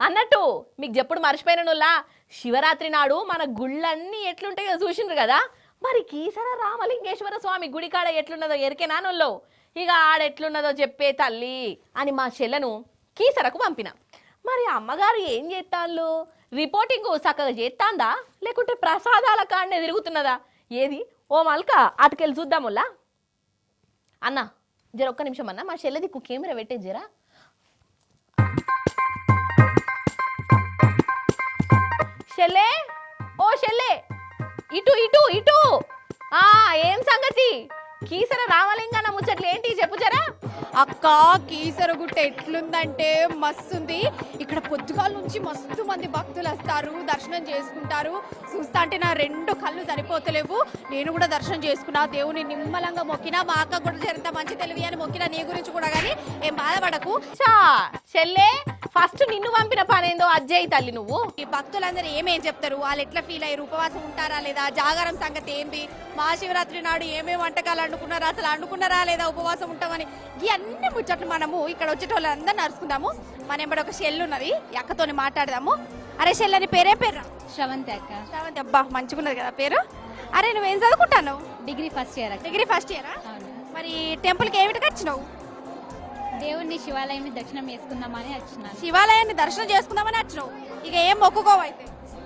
అన్నట్టు మీకు చెప్పుడు మర్చిపోయినలా శివరాత్రి నాడు మన గుళ్ళన్నీ ఎట్లుంటాయో చూసిండ్రు కదా. మరి కీసర రామలింగేశ్వర స్వామి గుడి కాడ ఎట్లున్నదో ఎరికేనా నోళ్ళు. ఇక ఆడెట్లున్నదో చెప్పే తల్లి అని మా చెల్లను కీసరకు పంపిన. మరి అమ్మగారు ఏం చేస్తాళ్ళు? రిపోర్టింగ్ చక్కగా చేస్తాందా లేకుంటే ప్రసాదాల కాడనే తిరుగుతున్నదా? ఏది ఓ మల్క అటుకెళ్ళి చూద్దాముల్లా. అన్న జర ఒక్క నిమిషం అన్న, మా చెల్లె దిక్కు కెమెరా పెట్టే జరా. చెల్లె, ఓ చెల్లె, ఇటు ఇటు ఇటు. ఏం సంగతి? కీసర రామలింగన్న ముచ్చట్లు ఏంటి చెప్పు జరా. అక్క కీసర గుట్ట ఎట్లుందంటే మస్తుంది. ఇక్కడ పొద్దుగాల నుంచి మస్తు మంది భక్తులు వస్తారు, దర్శనం చేసుకుంటారు. చూస్తా అంటే నా రెండు కళ్ళు సరిపోతలేవు. నేను కూడా దర్శనం చేసుకున్నా, దేవుని నిమ్మలంగా మొక్కినా. మా అక్క కూడా జరిగితే మంచి తెలివి అని మొక్కినా, నీ గురించి కూడా. కానీ ఏం బాధపడకు చెల్లె. ఫస్ట్ నిన్ను పంపిన పనేందో అజ్జయ్ తల్లి. నువ్వు ఈ భక్తులందరూ ఏమేం చెప్తారు, వాళ్ళు ఎట్లా ఫీల్ అయ్యారు, ఉపవాసం ఉంటారా లేదా, జాగారం సంగతి ఏంటి, మహాశివరాత్రి నాడు ఏమేమి వంటకాలు అండుకున్నారా, అసలు అండుకున్నారా లేదా, ఉపవాసం ఉంటామని ఇవన్నీ ముచ్చట్లు మనము ఇక్కడ వచ్చేటోళ్ళందరూ నడుచుకుందాము. మన ఎంబడి ఒక షెల్ ఉన్నది, అక్కతోని మాట్లాడదాము. అరే షెల్ అని పేరే పేరు? శ్రవంతి అక్క. శ్రవంతి, అబ్బా మంచిగున్నది కదా పేరు. అరే నువ్వేం చదువుకుంటాను? Degree first year. Degree first ఇయరా? మరి టెంపుల్కి ఏమిటికి వచ్చినావు? దేవుణ్ణి శివాలయాన్ని దర్శనం చేసుకుందామని వచ్చినాను. శివాలయాన్ని దర్శనం చేసుకుందామని వచ్చినావు. ఇక ఏం మొక్కుకోవైతే?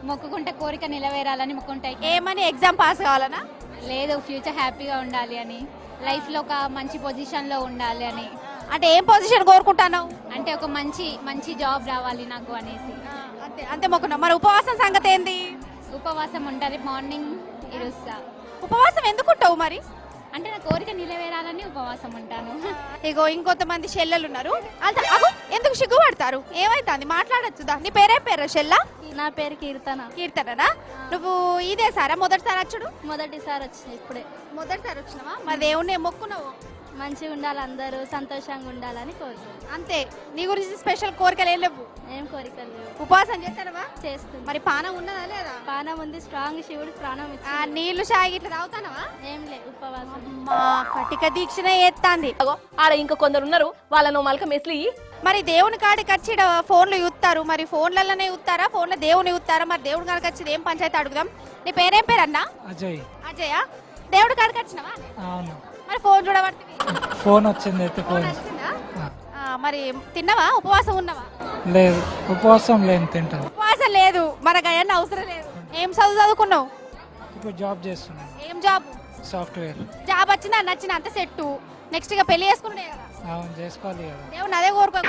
మొక్కుకుంటే కోరిక నిలవేరాలని మొక్కుంటాయి. ఏమని ఎగ్జామ్ పాస్ కావాలనా? లేదు, ఫ్యూచర్ హ్యాపీగా ఉండాలి అని, లైఫ్లో ఒక మంచి పొజిషన్లో ఉండాలి అని. అంటే ఏం పొజిషన్ కోరుకుంటాను? అంటే ఒక మంచి జాబ్ రావాలి నాకు అనేసి. అంతే అంతే మొక్కున్నావు. మరి ఉపవాసం సంగతి ఏంది? ఉపవాసం ఉంటుంది, మార్నింగ్ ఇరుస్తా. ఉపవాసం ఎందుకుంటావు మరి? అంటే నా కోరిక నిలవేరాలని ఉపవాసం ఉంటాను. ఇగో ఇంకొంతమంది చెల్లెలు ఉన్నారు. ఎందుకు సిగ్గుపడతారు? ఏమైతుంది, మాట్లాడచ్చుదా. నీ పేరేం పేరు? చెల్ల? నా పేరు కీర్తన. కీర్తననా? నువ్వు ఇదే సారా మొదటిసారి వచ్చుడు? మొదటిసారి వచ్చింది ఇప్పుడే. మొదటిసారి వచ్చినావా? మరి దేవుణ్ణి మొక్కున్నావు? మంచిగా ఉండాలి, అందరూ సంతోషంగా ఉండాలని కోరుకుంటున్నాను. అంతే. నీ గురించి స్పెషల్ కోరికలు ఏం లేవు? ఏం కోరికలు లేవు. ఉపవాసం చేస్తానవా? చేస్తుంది. మరి పానం ఉన్నదా లేదా? పానం ఉంది, స్ట్రాంగ్. శివుడు ప్రాణం ఇచ్చి. నీళ్లు షాయి ఇట్లా తాగుతానవా? ఏం లేదు, ఉపవాసం. కటిక దీక్షనే ఎత్తాంది. ఆడ ఇంకా కొందరు ఉన్నారు, వాళ్ళను మల్క మెస్లి. మరి దేవుని కాడికి వచ్చి ఫోన్లు చూస్తారు. మరి ఫోన్లలోనే చూస్తారా, ఫోన్లో దేవుని చూస్తారా? మరి దేవుడి కాడికి వచ్చి ఏం పంచాయతీ అడుగుదాం. నీ పేరేం పేరు అన్నా? అజయ్. అజయ్, దేవుడి కాడికి వచ్చినావా? అవును. మరి ఫోన్ చూడబడుతుంది. ఫోన్ వచ్చింది అయితే ఫోన్. మరి తిన్నావా? ఉపవాసం ఉన్నావా? లేదు, ఉపవాసం లేని తింటాను. ఉపవాసం లేదు, మనకు అవన్నీ అవసరం లేదు. ఏం చదువుకున్నావు? ఇప్పుడు జాబ్ చేస్తున్నాను. ఏం జాబ్? సాఫ్ట్వేర్. జాబ్ వచ్చినా నచ్చిన అంత సెట్. నెక్స్ట్ ఇక పెళ్లి చేసుకుంటే కదా. అవును, చేసుకోవాలి కదా. దేవుని అదే కోరుకో.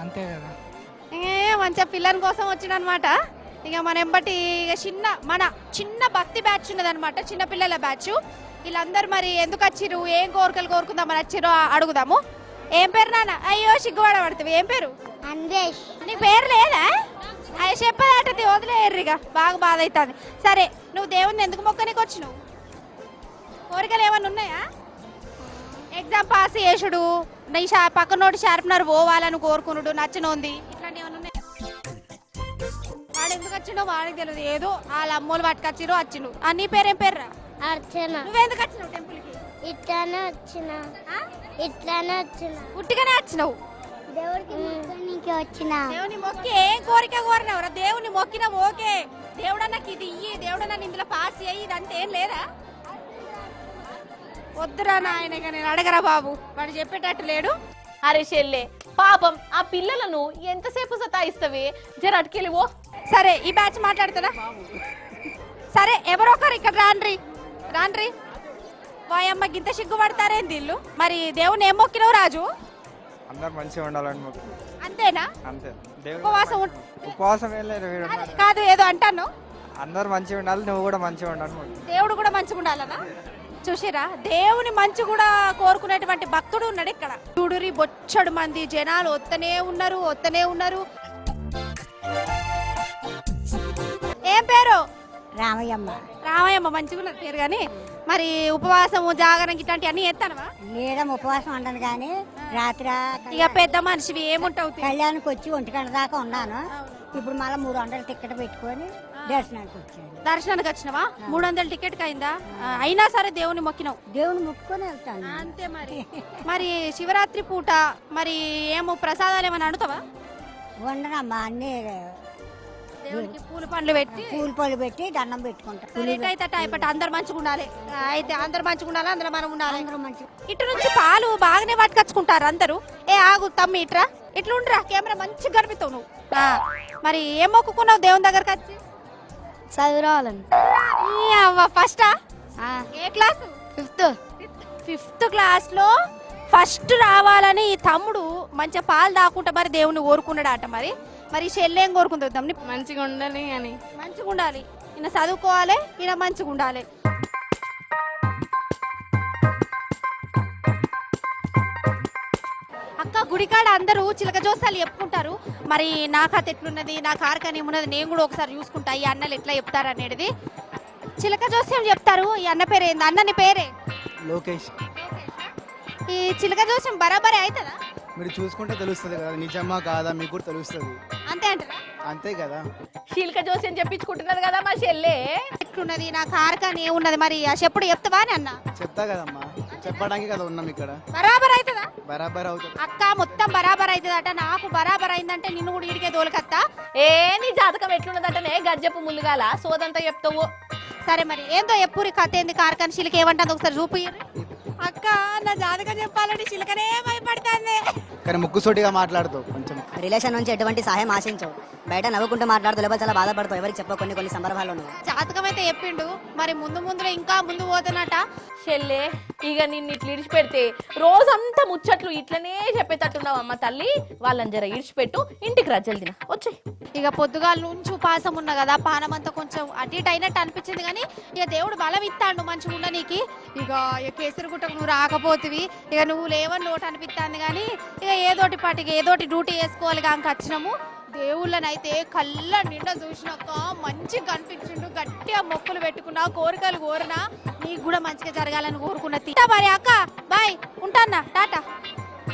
అంతే కదా. మంచిగా పిల్లల కోసం వచ్చిన అనమాట. ఇక మన ఎంబటి ఇక మన చిన్న భక్తి బ్యాచ్ ఉన్నదనమాట, చిన్న పిల్లల బ్యాచ్. వీళ్ళందరూ మరి ఎందుకు వచ్చిరు, ఏం కోరికలు కోరుకుందామని వచ్చిరో అడుగుదాము. ఏం పేరు నాన్న? అయ్యో సిగ్గుపడబడుతుంది. ఏం పేరు? అందేష్. నీ పేరు లేదా? అవి చెప్పదాటది, వదిలేయర్రిగా. బాగా బాధ అవుతుంది. సరే, నువ్వు దేవుని ఎందుకు మొక్కనికి వచ్చినావు? కోరికలు ఏమన్నా ఉన్నాయా? ఎగ్జామ్ పాస్ చేసుడు, నీ పక్కనోటి షార్ప్నర్ పోవాలని కోరుకున్నాడు, నచ్చనుంది, ఇట్లాంటి ఏమన్నా ఉన్నాయా? వాడు ఎందుకు వచ్చిండో వాడికి తెలియదు. ఏదో వాళ్ళ అమ్మోళ్ళు పట్టుకొచ్చిరో వచ్చిండు. నీ పేరేం పేర్రా? అర్చన. నువ్వెందుకు వచ్చినావు టెంపుల్కి? ఇట్లానే వచ్చిన. ఉట్టిగానే వచ్చినావు? దేవుడికి మొక్కనికి వచ్చిన. దేవుని మొక్కి ఏం కోరిక కోరినవరా? దేవుని మొక్కిన ఓకే, దేవుడన్నకి ఇది ఇయ్యి, దేవుడన్న ఇందులో పాస్ అయ్యి, ఇదంతా ఏం లేదా? వద్దురా నాయనగా, నేను అడగరా బాబు, వాడు చెప్పేటట్టు లేడు. అరే చెల్లె, పాపం ఆ పిల్లలను ఎంతసేపు సతాయిస్తావే, జర అటుకెళ్ళివో. సరే, ఈ బ్యాచ్ మాట్లాడుతుందా? సరే, ఎవరో ఒకరు ఇక్కడ రాండ్రి. వాయమ్మ గింత సిగ్గుపడతారేంది ఇల్లు. మరి దేవుని ఏం మొక్కినవు రాజు? అందరు మంచిగా ఉండాలని మొక్కు. అంతేనా? అంతే. ఉపవాసం ఏం లేదు. కాదు, ఏదో అంటాను. అందరు మంచిగా ఉండాలి, నువ్వు కూడా మంచిగా ఉండాలి మొక్కు. దేవుడు కూడా మంచిగా ఉండాలనా? చూసిరా, దేవుని మంచి కూడా కోరుకునేటువంటి భక్తుడు ఉన్నాడు ఇక్కడ. చూడురి, బొచ్చడు మంది జనాలు వస్తనే ఉన్నారు. ఏం పేరు? రామయ్యమ్మ. రామయ్యమ్మ, మంచిగా ఉన్నది పేరు. కానీ మరి ఉపవాసము, జాగరం ఇట్లాంటి అన్ని ఎత్తానవా? లేదమ్మ, ఉపవాసం ఉండను కానీ రాత్రి ఇక పెద్ద మనిషివి ఏముంటావు? కళ్యాణానికి వచ్చి 1 గంట దాకా ఉన్నాను. ఇప్పుడు మళ్ళీ 300 టికెట్ పెట్టుకొని దర్శనానికి వచ్చాను. దర్శనానికి వచ్చినావా? 300 టికెట్ అయిందా? అయినా సరే దేవుని మొక్కినావు. దేవుని మొక్కుకొని వెళ్తాను. అంతే. మరి శివరాత్రి పూట మరి ఏమో ప్రసాదాలు ఏమైనా అడుగుతావా? వండనమ్మా అన్ని దేవుడికి పూల పండ్లు పెట్టి పూలు పళ్ళు పెట్టి దండం పెట్టుకుంటాం. అయితే అయిపోయి అందరు మంచిగా ఉండాలి. అయితే అందరు మంచిగా ఉండాలి, అందులో మనం ఉండాలి. అందరూ మంచి ఇటు నుంచి పాలు బాగానే పట్టుకొచ్చుకుంటారు అందరూ. ఏ ఆగు తమ్మి ఇట్రా, ఇట్లా ఉండరా, కెమెరా మంచిగా కనిపిస్తావు నువ్వు. మరి ఏం మొక్కుకున్నావు దేవుని దగ్గరకు వచ్చి? చదువురావాలని ఫస్టా? ఏ క్లాసు? ఫిఫ్త్ క్లాస్ లో ఫస్ట్ రావాలని ఈ తమ్ముడు మంచిగా పాలు దాక్కుంటా మరి దేవుని కోరుకున్నాడట. మరి చెల్లెం కోరుకుంది తమ్ముని? మంచిగా ఉండాలి అని. మంచిగా ఉండాలి, ఈయన చదువుకోవాలి, ఈయన మంచిగా ఉండాలి. అక్క గుడికాడ అందరూ చిలక జోసాలు చెప్పుకుంటారు. మరి నా కథ ఎట్లున్నది, నా కార్ఖాన ఏమున్నది, నేను కూడా ఒకసారి చూసుకుంటా ఈ అన్నలు ఎట్లా చెప్తారు అనేది. చిలక జోస్యం చెప్తారు. ఈ అన్న పేరు ఏంది? అన్నని పేరే లోకేష్. ఈ చిలక జోస్యం బరాబరే అవుతుందా? మీరు చూసుకుంటే తెలుస్తుంది కదా నిజమా కాదా, మీకు కూడా తెలుస్తుంది. అంతే అంటారా? అంతే కదా. శీలక జోస్యం చెప్పించుకుంటున్నారు కదా మా చెల్లె. ఎట్లున్నది నా కార్ఖాన ఏమున్నది మరి ఆ చెప్పుడు చెప్తావా అని అన్న. చెప్తా కదమ్మా, చెప్పడానికి కదా ఉన్నాం ఇక్కడ. బరాబర్ అవుతుందా? బరాబర్ అవుతుంది. అక్క మొత్తం బరాబర్ అవుతుందట. నాకు బరాబర్ అయిందంటే నిన్ను కూడా ఇడికే దోలకత్తా. ఏ నీ జాతకం ఎట్లున్నదంటనే గజ్జపు ముందుగాల సోదంతా చెప్తావు. సరే మరి ఏందో ఎప్పుడు కథ ఏంది, కార్ఖాన శిలక ఏమంటుంది ఒకసారి చూపి. అక్క నా జాతకం చెప్పాలంటే శిలకనే భయపడుతుంది. కానీ ముక్కుసోటిగా మాట్లాడుతావు కొంచెం. రిలేషన్ నుంచి ఎటువంటి సహాయం ఆశించవు. బయట నవ్వుకుంటూ మాట్లాడుతూ లేకపోతే చాలా బాధపడతావు. ఎవరికి చెప్పవు కొన్ని సందర్భాలు ఉన్నాయి. జాతకం అయితే చెప్పిండు, మరి ముందు ఇంకా ముందు పోతున్నట. చెల్లె ఇక నిన్ను ఇట్లా ఇడిచిపెడితే రోజంతా ముచ్చట్లు ఇట్లనే చెప్పేటట్టున్నావు అమ్మ తల్లి. వాళ్ళని జర ఇడిచిపెట్టు, ఇంటికి రా జల్దిన వచ్చి. ఇక పొద్దుగాల నుంచి ఉపాసం ఉన్నా కదా, పానం అంతా కొంచెం అటు ఇటు అయినట్టు అనిపించింది. కానీ ఇక దేవుడు బలం ఇస్తాడు మంచిగా ఉండనీకి. ఇక కేసరిగుట్టకు నువ్వు రాకపోతివి, ఇక నువ్వు లేవని నోటు అనిపిస్తాను. కానీ ఇక ఏదోటి పాటికి ఏదోటి డ్యూటీ వేసుకోవాలి. కాక వచ్చినాము దేవుళ్ళనైతే కళ్ళ నిండా చూసినాక మంచిగా కనిపించిండు. గట్టిగా మొక్కులు పెట్టుకున్నా, కోరికలు కోరినా నీకు కూడా మంచిగా జరగాలని కోరుకున్నా. మరి అక్క బాయ్, ఉంటానా, టాటా.